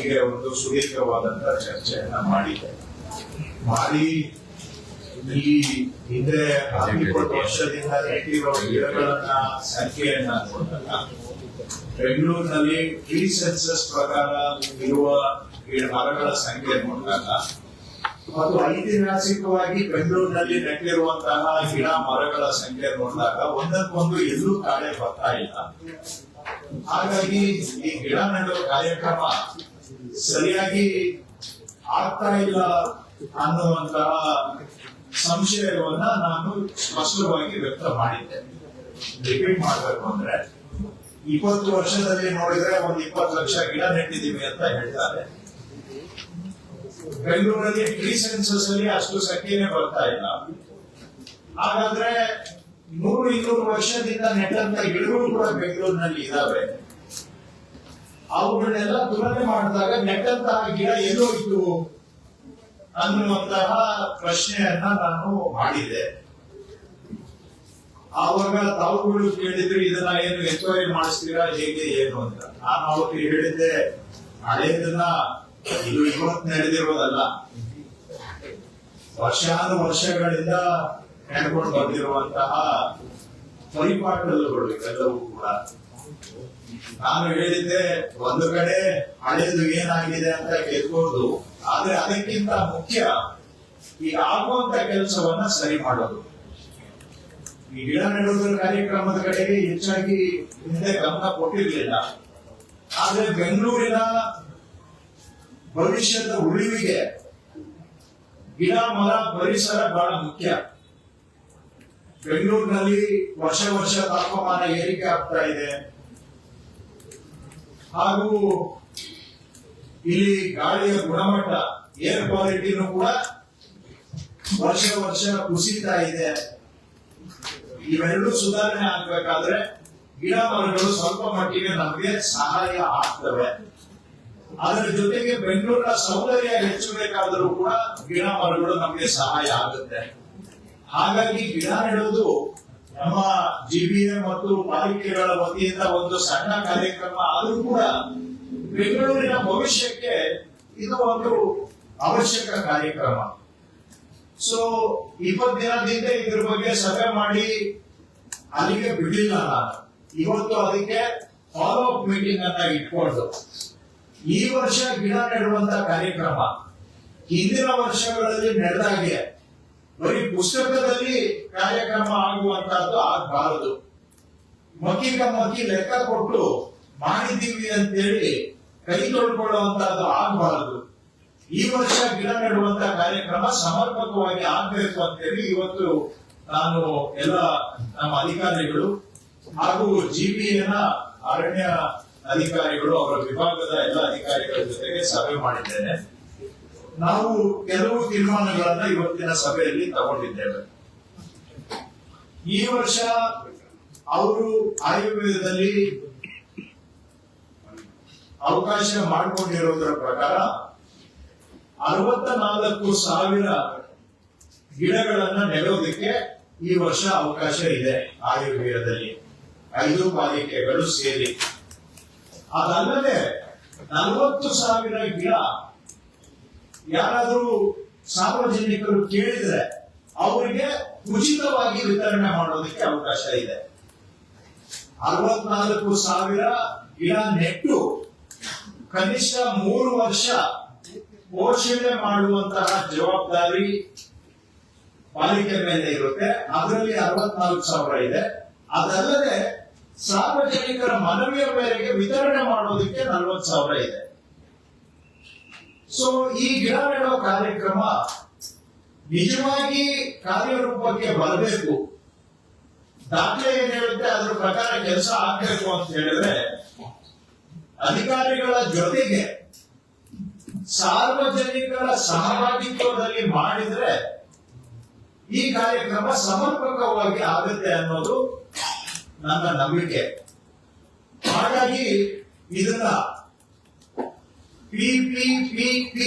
ಬಗ್ಗೆ ಒಂದು ಸುದೀರ್ಘವಾದಂತಹ ಚರ್ಚೆಯನ್ನ ಮಾಡಿ ಈ ಹಿಂದೆ 20 ವರ್ಷದಿಂದ ನೆಟ್ಟಿರೋ ಗಿಡಗಳನ್ನ ಸಂಖ್ಯೆಯನ್ನ ನೋಡಿದಾಗ ಬೆಂಗಳೂರಿನಲ್ಲಿ ಪ್ರೀ ಸೆನ್ಸಸ್ ಪ್ರಕಾರ ಇರುವ ಮರಗಳ ಸಂಖ್ಯೆ ನೋಡಿದಾಗ ಮತ್ತು ಐತಿಹಾಸಿಕವಾಗಿ ಬೆಂಗಳೂರಿನಲ್ಲಿ ನೆಟ್ಟಿರುವಂತಹ ಗಿಡ ಮರಗಳ ಸಂಖ್ಯೆ ನೋಡಿದಾಗ ಒಂದಕ್ಕೊಂದು ಎಲ್ಲೂ ತಾಳೆ ಬರ್ತಾ ಇಲ್ಲ. ಹಾಗಾಗಿ ಈ ಗಿಡ ನೆಡುವ ಕಾರ್ಯಕ್ರಮ ಸರಿಯಾಗಿ ಆಗ್ತಾ ಇಲ್ಲ ಅನ್ನುವಂತಹ ಸಂಶಯವನ್ನ ನಾನು ಸ್ಪಷ್ಟವಾಗಿ ವ್ಯಕ್ತ ಮಾಡಿದ್ದೆ. ರಿಪೀಟ್ ಮಾಡಬೇಕು ಅಂದ್ರೆ 20 ವರ್ಷದಲ್ಲಿ ನೋಡಿದ್ರೆ 20 ಲಕ್ಷ ಗಿಡ ನೆಟ್ಟಿದ್ದೀವಿ ಅಂತ ಹೇಳ್ತಾರೆ. ಬೆಂಗಳೂರಲ್ಲಿ ಪ್ರೀ ಸೆನ್ಸಸ್ ಅಲ್ಲಿ ಅಷ್ಟು ಸಂಖ್ಯೆನೇ ಬರ್ತಾ ಇಲ್ಲ. ಹಾಗಾದ್ರೆ 100-200 ವರ್ಷದಿಂದ ನೆಟ್ಟಂತ ಗಿಡಗಳು ಕೂಡ ಬೆಂಗಳೂರಿನಲ್ಲಿ ಇದಾವೆ. ಅವುಗಳನ್ನೆಲ್ಲ ತುಲನೆ ಮಾಡಿದಾಗ ನೆಟ್ಟಂತಹ ಗಿಡ ಎಲ್ಲೋ ಇತ್ತು ಅನ್ನುವಂತಹ ಪ್ರಶ್ನೆಯನ್ನ ನಾನು ಮಾಡಿದ್ದೆ. ಆವಾಗ ತಾವುಗಳು ಕೇಳಿದ್ರು ಇದನ್ನ ಏನು ಎನ್ಕ್ವೈರಿ ಮಾಡಿಸ್ತೀರಾ ಹೇಗೆ ಏನು ಅಂತ. ನಾನು ಅವತ್ತು ಹೇಳಿದ್ದೆ, ಹಳೆಯದನ್ನ ಇದು ಇವತ್ತು ನಡೆದಿರೋದಲ್ಲ, ವರ್ಷಗಳಿಂದ ನಡ್ಕೊಂಡು ಬಂದಿರುವಂತಹ ಪರಿಪಾಟಲುಗಳು ಇವೆಲ್ಲವೂ ಕೂಡ. ನಾನು ಹೇಳಿದ್ದೆ, ಒಂದು ಕಡೆ ಹಳೆಯದು ಏನಾಗಿದೆ ಅಂತ ಗೆದ್ಬೋದು, ಆದ್ರೆ ಅದಕ್ಕಿಂತ ಮುಖ್ಯ ಈ ಆಗುವಂತ ಕೆಲಸವನ್ನ ಸರಿ ಮಾಡೋದು. ಈ ಗಿಡ ನೆಡುವುದರ ಕಾರ್ಯಕ್ರಮದ ಕಡೆಗೆ ಹೆಚ್ಚಾಗಿ ಹಿಂದೆ ಗಮನ ಕೊಟ್ಟಿರಲಿಲ್ಲ. ಆದ್ರೆ ಬೆಂಗಳೂರಿನ ಭವಿಷ್ಯದ ಉಳಿವಿಗೆ ಗಿಡ ಮರ ಪರಿಸರ ಬಹಳ ಮುಖ್ಯ. ಬೆಂಗಳೂರಿನಲ್ಲಿ ವರ್ಷ ತಾಪಮಾನ ಏರಿಕೆ ಆಗ್ತಾ ಇದೆ. ಹಾಗೂ ಇಲ್ಲಿ ಗಾಳಿಯ ಗುಣಮಟ್ಟ, ಏರ್ ಕ್ವಾಲಿಟಿನೂ ಕೂಡ ವರ್ಷ ಕುಸಿತಾ ಇದೆ. ಇವೆರಡೂ ಸುಧಾರಣೆ ಆಗ್ಬೇಕಾದ್ರೆ ಗಿಡ ಮರಗಳು ಸ್ವಲ್ಪ ಮಟ್ಟಿಗೆ ನಮಗೆ ಸಹಾಯ ಆಗ್ತವೆ. ಅದರ ಜೊತೆಗೆ ಬೆಂಗಳೂರಿನ ಸೌಂದರ್ಯ ಹೆಚ್ಚಬೇಕಾದರೂ ಕೂಡ ಗಿಡ ಮರಗಳು ನಮಗೆ ಸಹಾಯ ಆಗುತ್ತೆ. ಹಾಗಾಗಿ ಗಿಡ ನೆಡುವುದು ನಮ್ಮ ಜಿಬಿಎ ಮತ್ತು ಪಾಲಿಕೆಗಳ ವತಿಯಿಂದ ಒಂದು ಸಣ್ಣ ಕಾರ್ಯಕ್ರಮ ಆದರೂ ಕೂಡ ಬೆಂಗಳೂರಿನ ಭವಿಷ್ಯಕ್ಕೆ ಇದು ಒಂದು ಅವಶ್ಯಕ ಕಾರ್ಯಕ್ರಮ. ಸೊ 20 ದಿನದಿಂದ ಇದ್ರ ಬಗ್ಗೆ ಸಭೆ ಮಾಡಿ ಅಲ್ಲಿಗೆ ಬಿಡಲಿಲ್ಲ ನಾನು. ಇವತ್ತು ಅದಕ್ಕೆ ಫಾಲೋ ಅಪ್ ಮೀಟಿಂಗ್ ಅಂತ ಇಟ್ಕೊಂಡು ಈ ವರ್ಷ ಗಿಡ ನೆಡುವಂತ ಕಾರ್ಯಕ್ರಮ ಹಿಂದಿನ ವರ್ಷಗಳಲ್ಲಿ ನಡೆದಾಗೆ ಬರೀ ಪುಸ್ತಕದಲ್ಲಿ ಕಾರ್ಯಕ್ರಮ ಆಗುವಂತಹದ್ದು ಆಗಬಾರದು. ಮಕ್ಕಿ ಲೆಕ್ಕ ಕೊಟ್ಟು ಮಾಡಿದ್ದೀವಿ ಅಂತೇಳಿ ಕೈ ತೊಳ್ಕೊಳ್ಳುವಂತಹದ್ದು ಆಗಬಾರದು. ಈ ವರ್ಷ ಗಿಡ ನೆಡುವಂತ ಕಾರ್ಯಕ್ರಮ ಸಮರ್ಪಕವಾಗಿ ಆಗ್ಬೇಕು ಅಂತೇಳಿ ಇವತ್ತು ನಾನು ಎಲ್ಲ ನಮ್ಮ ಅಧಿಕಾರಿಗಳು ಹಾಗೂ ಜಿಬಿಎನ ಅರಣ್ಯ ಅಧಿಕಾರಿಗಳು, ಅವರ ವಿಭಾಗದ ಎಲ್ಲ ಅಧಿಕಾರಿಗಳ ಜೊತೆಗೆ ಸಭೆ ಮಾಡಿದ್ದೇನೆ. ನಾವು ಕೆಲವು ತೀರ್ಮಾನಗಳನ್ನ ಇವತ್ತಿನ ಸಭೆಯಲ್ಲಿ ತಗೊಂಡಿದ್ದೇವೆ. ಈ ವರ್ಷ ಅವರು ಆಯುರ್ವೇದದಲ್ಲಿ ಅವಕಾಶ ಮಾಡಿಕೊಂಡಿರುವುದರ ಪ್ರಕಾರ 64,000 ಗಿಡಗಳನ್ನ ನೆಡೋದಕ್ಕೆ ಈ ವರ್ಷ ಅವಕಾಶ ಇದೆ ಆಯುರ್ವೇದದಲ್ಲಿ, 5 ಪಾಲಿಕೆಗಳು ಸೇರಿ. ಅದಲ್ಲದೆ 40,000 ಗಿಡ ಯಾರಾದರೂ ಸಾರ್ವಜನಿಕರು ಕೇಳಿದ್ರೆ ಅವರಿಗೆ ಉಚಿತವಾಗಿ ವಿತರಣೆ ಮಾಡೋದಕ್ಕೆ ಅವಕಾಶ ಇದೆ. 64,000 ಗಿಡ ನೆಟ್ಟು ಕನಿಷ್ಠ 3 ವರ್ಷ ಪೋಷಣೆ ಮಾಡುವಂತಹ ಜವಾಬ್ದಾರಿ ಪಾಲಿಕೆ ಮೇಲೆ ಇರುತ್ತೆ. ಅದರಲ್ಲಿ 64,000 ಇದೆ. ಅದಲ್ಲದೆ ಸಾರ್ವಜನಿಕರ ಮನವಿಯ ಮೇರೆಗೆ ವಿತರಣೆ ಮಾಡೋದಕ್ಕೆ 40,000 ಇದೆ. ಸೊ ಈ ಗಿಡ ನೆಡೋ ಕಾರ್ಯಕ್ರಮ ನಿಜವಾಗಿ ಕಾರ್ಯರೂಪಕ್ಕೆ ಬರಬೇಕು. ದಾಖಲೆ ಏನ್ ಹೇಳುತ್ತೆ ಅದರ ಪ್ರಕಾರ ಕೆಲಸ ಆಗ್ಬೇಕು ಅಂತ ಹೇಳಿದ್ರೆ ಅಧಿಕಾರಿಗಳ ಜೊತೆಗೆ ಸಾರ್ವಜನಿಕರ ಸಹಭಾಗಿತ್ವದಲ್ಲಿ ಮಾಡಿದ್ರೆ ಈ ಕಾರ್ಯಕ್ರಮ ಸಮರ್ಪಕವಾಗಿ ಆಗುತ್ತೆ ಅನ್ನೋದು ನನ್ನ ನಂಬಿಕೆ. ಹಾಗಾಗಿ ಇದನ್ನ PPPP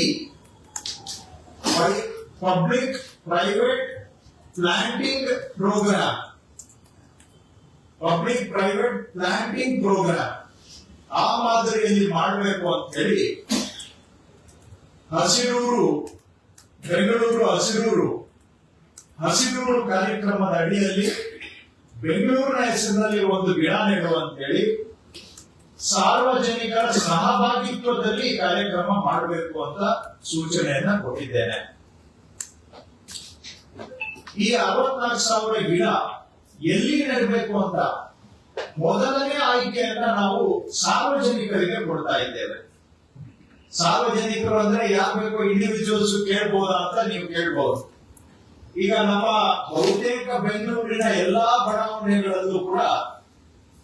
public private planting program ಆ ಮಾದರಿಯಲ್ಲಿ ಮಾಡಬೇಕು ಅಂತ ಹೇಳಿ ಹಸಿರೂರು ಬೆಂಗಳೂರು ಹಸಿರೂರು ಕಾರ್ಯಕ್ರಮದ ಅಡಿಯಲ್ಲಿ ಬೆಂಗಳೂರಿನ ಹೆಸರಿನಲ್ಲಿ ಒಂದು ಗಿಡ ನೆಡುವಂತೇಳಿ ಸಾರ್ವಜನಿಕರ ಸಹಭಾಗಿತ್ವದಲ್ಲಿ ಈ ಕಾರ್ಯಕ್ರಮ ಮಾಡಬೇಕು ಅಂತ ಸೂಚನೆಯನ್ನ ಕೊಟ್ಟಿದ್ದೇನೆ. ಈ 64,000 ಗಿಡ ಎಲ್ಲಿ ನೆಡಬೇಕು ಅಂತ ಮೊದಲನೇ ಆಯ್ಕೆಯನ್ನ ನಾವು ಸಾರ್ವಜನಿಕರಿಗೆ ಕೊಡ್ತಾ ಇದ್ದೇವೆ. ಸಾರ್ವಜನಿಕರು ಅಂದ್ರೆ ಯಾರು ಬೇಕೋ ಇಂಡಿವಿಜುವಲ್ಸ್ ಕೇಳ್ಬೋದಾ ಅಂತ ನೀವು ಕೇಳ್ಬಹುದು. ಈಗ ನಮ್ಮ ಬಹುತೇಕ ಬೆಂಗಳೂರಿನ ಎಲ್ಲಾ ಬಡಾವಣೆಗಳಲ್ಲೂ ಕೂಡ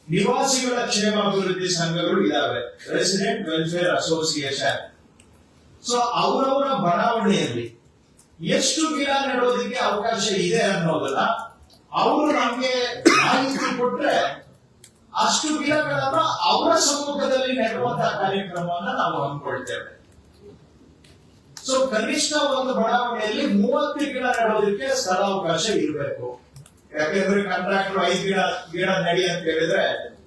ನಿವಾಸಿಗಳ ಕ್ಷೇಮಾಭಿವೃದ್ಧಿ ಸಂಘಗಳು ಇದಾವೆ, ರೆಸಿಡೆಂಟ್ ವೆಲ್ಫೇರ್ ಅಸೋಸಿಯೇಷನ್. ಸೊ ಅವರವರ ಬಡಾವಣೆಯಲ್ಲಿ ಎಷ್ಟು ಗಿಡ ನೆಡೋದಕ್ಕೆ ಅವಕಾಶ ಇದೆ ಅನ್ನೋದನ್ನ ಅವರು ನಮ್ಗೆ ಮಾಹಿತಿ ಕೊಟ್ರೆ ಅಷ್ಟು ಗಿಡಗಳನ್ನ ಅವರ ಸಮ್ಮುಖದಲ್ಲಿ ನೆಡುವಂತಹ ಕಾರ್ಯಕ್ರಮವನ್ನ ನಾವು ಹಮ್ಮಿಕೊಳ್ತೇವೆ. ಸೊ ಕನಿಷ್ಠ ಒಂದು ಬಡಾವಣೆಯಲ್ಲಿ 30 ಗಿಡ ನೆಡೋದಕ್ಕೆ ಸ್ಥಳಾವಕಾಶ ಇರಬೇಕು. ಯಾಕೆಂದ್ರೆ ಕಾಂಟ್ರಾಕ್ಟರ್ 5 ಗಿಡ ನಡಿ ಅಂತ ಹೇಳಿದ್ರೆ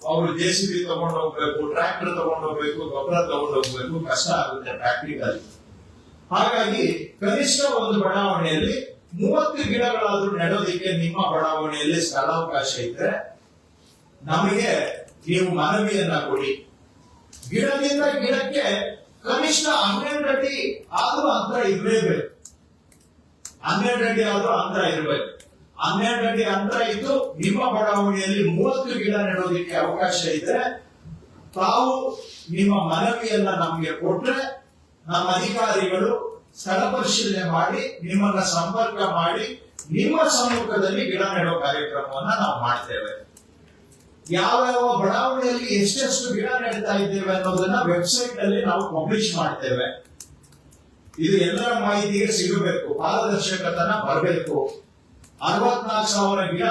ಅವರು JCB ತಗೊಂಡು ಹೋಗ್ಬೇಕು, ಟ್ರಾಕ್ಟರ್ ತಗೊಂಡು ಹೋಗ್ಬೇಕು, ಗೊಬ್ಬರ ತಗೊಂಡು ಹೋಗ್ಬೇಕು, ಕಷ್ಟ ಆಗುತ್ತೆ ಪ್ರಾಕ್ಟಿಕಲ್. ಹಾಗಾಗಿ ಕನಿಷ್ಠ ಒಂದು ಬಡಾವಣೆಯಲ್ಲಿ 30 ಗಿಡಗಳಾದ್ರೂ ನೆಡೋದಿಕ್ಕೆ ನಿಮ್ಮ ಬಡಾವಣೆಯಲ್ಲಿ ಸ್ಥಳಾವಕಾಶ ಇದ್ರೆ ನಮಗೆ ನೀವು ಮನವಿಯನ್ನ ಕೊಡಿ. ಗಿಡದಿಂದ ಗಿಡಕ್ಕೆ ಕನಿಷ್ಠ 12 ಅಡಿ ಆದ್ರೂ ಅಂತರ ಇರಲೇಬೇಕು. 12 ಅಡಿ ಆದ್ರೂ ಅಂತರ ಇರಬೇಕು. 12 ಅಡಿ ಅಂತರ ಇದ್ದು ನಿಮ್ಮ ಬಡಾವಣೆಯಲ್ಲಿ 30 ಗಿಡ ನೆಡೋದಕ್ಕೆ ಅವಕಾಶ ಇದ್ರೆ ತಾವು ನಿಮ್ಮ ಮನವಿಯನ್ನ ನಮಗೆ ಕೊಟ್ರೆ ನಮ್ಮ ಅಧಿಕಾರಿಗಳು ಸ್ಥಳ ಪರಿಶೀಲನೆ ಮಾಡಿ ನಿಮ್ಮನ್ನ ಸಂಪರ್ಕ ಮಾಡಿ ನಿಮ್ಮ ಸಮ್ಮುಖದಲ್ಲಿ ಗಿಡ ನೆಡೋ ಕಾರ್ಯಕ್ರಮವನ್ನ ನಾವು ಮಾಡ್ತೇವೆ. ಯಾವ ಬಡಾವಣೆಯಲ್ಲಿ ಎಷ್ಟೆಷ್ಟು ಗಿಡ ನೆಡ್ತಾ ಇದ್ದೇವೆ ಅನ್ನೋದನ್ನ ವೆಬ್ಸೈಟ್ ಅಲ್ಲಿ ನಾವು ಪಬ್ಲಿಷ್ ಮಾಡ್ತೇವೆ. ಇದು ಎಲ್ಲರ ಮಾಹಿತಿಗೆ ಸಿಗಬೇಕು, ಪಾರದರ್ಶಕತನ ಬರಬೇಕು. 64,000 ಗಿಡ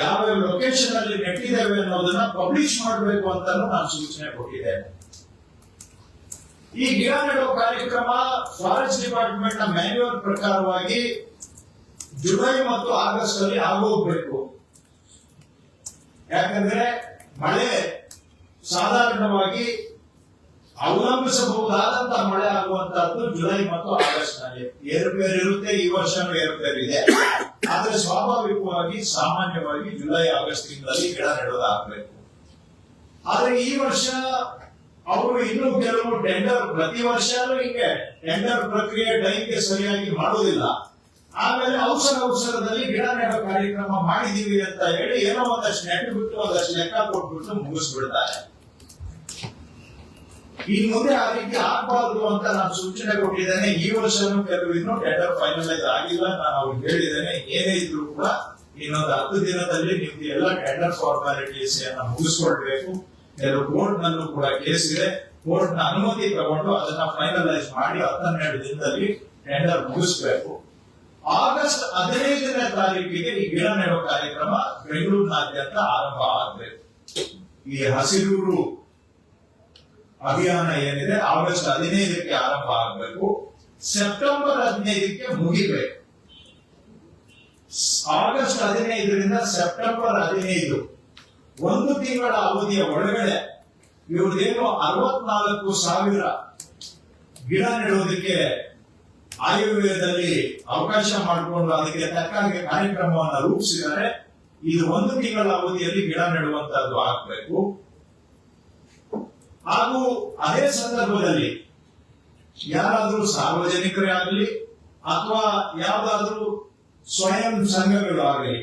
ಯಾವ ಲೊಕೇಶನ್ ಅಲ್ಲಿ ನೆಟ್ಟಿದ್ದೇವೆ ಅನ್ನೋದನ್ನ ಪಬ್ಲಿಷ್ ಮಾಡಬೇಕು ಅಂತ ನಾನು ಸೂಚನೆ ಕೊಟ್ಟಿದ್ದೇನೆ. ಈ ಗಿಡ ನೆಡೋ ಕಾರ್ಯಕ್ರಮ ಫಾರೆಸ್ಟ್ ಡಿಪಾರ್ಟ್ಮೆಂಟ್ ನ ಮ್ಯಾನ್ಯುವಲ್ ಪ್ರಕಾರವಾಗಿ ಜುಲೈ ಮತ್ತು ಆಗಸ್ಟ್ ಅಲ್ಲಿ ಆಗೋಗ್ಬೇಕು. ಯಾಕಂದ್ರೆ ಮಳೆ ಸಾಧಾರಣವಾಗಿ ಅವಲಂಬಿಸಬಹುದಾದಂತಹ ಮಳೆ ಆಗುವಂತಹದ್ದು ಜುಲೈ ಮತ್ತು ಆಗಸ್ಟ್ ನಲ್ಲಿ. ಏರುಪೇರು ಇರುತ್ತೆ, ಈ ವರ್ಷನೂ ಏರುಪೇರು ಇದೆ. ಆದ್ರೆ ಸ್ವಾಭಾವಿಕವಾಗಿ ಸಾಮಾನ್ಯವಾಗಿ ಜುಲೈ ಆಗಸ್ಟ್ ತಿಂಗಳಲ್ಲಿ ಗಿಡ ನೆಡೋದಾಗಬೇಕು. ಆದ್ರೆ ಈ ವರ್ಷ ಅವರು ಇನ್ನೂ ಕೆಲವು ಟೆಂಡರ್, ಪ್ರತಿ ವರ್ಷನೂ ಹಿಂಗೆ ಟೆಂಡರ್ ಪ್ರಕ್ರಿಯೆ ಟೈಮ್ಗೆ ಸರಿಯಾಗಿ ಮಾಡೋದಿಲ್ಲ. ಆಮೇಲೆ ಅವಸರದಲ್ಲಿ ಗಿಡ ನೆಡೋ ಕಾರ್ಯಕ್ರಮ ಮಾಡಿದೀವಿ ಅಂತ ಹೇಳಿ ಏನೋ ಒಂದಷ್ಟು ನೆಟ್ಟು ಬಿಟ್ಟು ಒಂದಷ್ಟು ಲೆಕ್ಕ ಕೊಟ್ಬಿಟ್ಟು ಮುಗಿಸ್ಬಿಡ್ತಾರೆ. ಇನ್ ಮುಂದೆ ಆ ರೀತಿ ಆಗ್ಬಾರ್ದು ಅಂತ ನಾನು ಸೂಚನೆ ಕೊಟ್ಟಿದ್ದೇನೆ. ಈ ವರ್ಷನೂ ಕೆಲವು ಇನ್ನೂ ಟೆಂಡರ್ ಫೈನಲೈಸ್ ಆಗಿಲ್ಲ. ನಾನು ಅವ್ರಿಗೆ ಹೇಳಿದ್ದೇನೆ, ಏನೇ ಇದ್ರು ಕೂಡ ಇನ್ನೊಂದು 10 ದಿನದಲ್ಲಿ ನಿಮ್ಗೆ ಎಲ್ಲ ಟೆಂಡರ್ ಫಾರ್ಮಾಲಿಟೀಸ್ ಮುಗಿಸ್ಕೊಳ್ಬೇಕು. ಕೆಲವು ಕೋರ್ಟ್ ನಲ್ಲೂ ಕೂಡ ಕೇಸ್ ಇದೆ. ಕೋರ್ಟ್ ನ ಅನುಮತಿ ತಗೊಂಡು ಅದನ್ನ ಫೈನಲೈಸ್ ಮಾಡಿ 12 ದಿನದಲ್ಲಿ ಟೆಂಡರ್ ಮುಗಿಸ್ಬೇಕು. ಆಗಸ್ಟ್ 15ನೇ ತಾರೀಕಿಗೆ ಈ ಗಿಡ ನೆಡೋ ಕಾರ್ಯಕ್ರಮ ಬೆಂಗಳೂರಿನಾದ್ಯಂತ ಆರಂಭ ಆಗಬೇಕು. ಈ ಹಸಿರೂರು ಅಭಿಯಾನ ಏನಿದೆ ಆಗಸ್ಟ್ 15ಕ್ಕೆ ಆರಂಭ ಆಗಬೇಕು, ಸೆಪ್ಟೆಂಬರ್ 15ಕ್ಕೆ ಮುಗಿಬೇಕು. ಆಗಸ್ಟ್ 15ರಿಂದ ಸೆಪ್ಟೆಂಬರ್ 15 1 ತಿಂಗಳ ಅವಧಿಯ ಒಳಗಡೆ ಇವ್ರದೇನು 64,000 ಗಿಡ ನೆಡುವುದಕ್ಕೆ ಆಯವ್ಯಯದಲ್ಲಿ ಅವಕಾಶ ಮಾಡಿಕೊಂಡು ಅದಕ್ಕೆ ತಕ್ಕ ಹಾಗೆ ಕಾರ್ಯಕ್ರಮವನ್ನು ರೂಪಿಸಿದರೆ ಇದು 1 ತಿಂಗಳ ಅವಧಿಯಲ್ಲಿ ಗಿಡ ನೆಡುವಂತದ್ದು ಆಗಬೇಕು. ಹಾಗೂ ಅದೇ ಸಂದರ್ಭದಲ್ಲಿ ಯಾರಾದ್ರೂ ಸಾರ್ವಜನಿಕರೇ ಆಗಲಿ ಅಥವಾ ಯಾವ್ದಾದ್ರೂ ಸ್ವಯಂ ಸಂಘಗಳು ಆಗಲಿ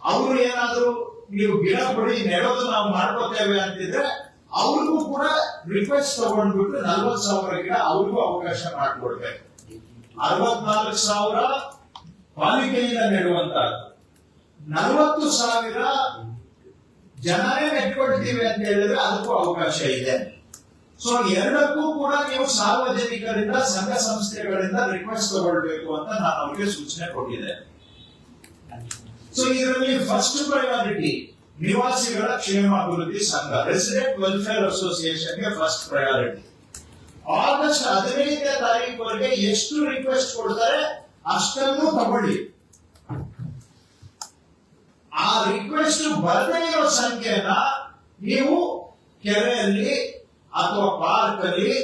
ಅವರು ಏನಾದ್ರೂ ನೀವು ಗಿಡ ಕೊಡಿ ನೆಡೋದು ನಾವು ಮಾಡ್ಕೋತೇವೆ ಅಂತಿದ್ರೆ ಅವ್ರಿಗೂ ಕೂಡ ರಿಕ್ವೆಸ್ಟ್ ತಗೊಂಡ್ಬಿಟ್ಟು 40,000 ಗಿಡ ಅವ್ರಿಗೂ ಅವಕಾಶ ಮಾಡಿಕೊಡ್ಬೇಕು. 64,000 ಪಾಲಿಕೆಯಿಂದ ನೆಡುವಂತಹದ್ದು, 40,000 ಜನರೇ ನೆಟ್ಕೊಳ್ತೀವಿ ಅಂತ ಹೇಳಿದ್ರೆ ಅದಕ್ಕೂ ಅವಕಾಶ ಇದೆ. ಸೊ ಎರಡಕ್ಕೂ ಕೂಡ ನೀವು ಸಾರ್ವಜನಿಕರಿಂದ, ಸಂಘ ಸಂಸ್ಥೆಗಳಿಂದ ರಿಕ್ವೆಸ್ಟ್ ತಗೊಳ್ಬೇಕು ಅಂತ ನಾನು ಅವರಿಗೆ ಸೂಚನೆ ಕೊಟ್ಟಿದ್ದೆ. ಸೊ ಇದರಲ್ಲಿ ಫಸ್ಟ್ ಪ್ರಯಾರಿಟಿ ನಿವಾಸಿಗಳ ಕ್ಷೇಮಾಭಿವೃದ್ಧಿ ಸಂಘ, ರೆಸಿಡೆಂಟ್ ವೆಲ್ಫೇರ್ ಅಸೋಸಿಯೇಷನ್ಗೆ ಫಸ್ಟ್ ಪ್ರಯಾರಿಟಿ. ಆಗಸ್ಟ್ 15ನೇ ತಾರೀಕುವರೆಗೆ ಎಷ್ಟು ರಿಕ್ವೆಸ್ಟ್ ಕೊಡ್ತಾರೆ ಅಷ್ಟನ್ನು ತಗೊಳ್ಳಿ. ಆ ರಿಕ್ವೆಸ್ಟ್ ಬರದೇ ಇರೋ ಸಂಖ್ಯೆನ ನೀವು ಕೆರೆಯಲ್ಲಿ ಅಥವಾ ಪಾರ್ಕ್ ಅಲ್ಲಿ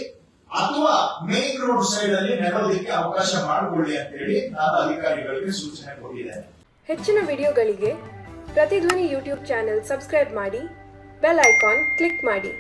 ಅಥವಾ ಮೇನ್ ರೋಡ್ ಸೈಡ್ ಅಲ್ಲಿ ನೆಡೋದಕ್ಕೆ ಅವಕಾಶ ಮಾಡಿಕೊಳ್ಳಿ ಅಂತ ಹೇಳಿ ನಾನು ಅಧಿಕಾರಿಗಳಿಗೆ ಸೂಚನೆ ಕೊಟ್ಟಿದ್ದೇನೆ. ಹೆಚ್ಚಿನ ವಿಡಿಯೋಗಳಿಗೆ ಪ್ರತಿಧ್ವನಿ ಯೂಟ್ಯೂಬ್ ಚಾನೆಲ್ ಸಬ್ಸ್ಕ್ರೈಬ್ ಮಾಡಿ, ಬೆಲ್ ಐಕಾನ್ ಕ್ಲಿಕ್ ಮಾಡಿ.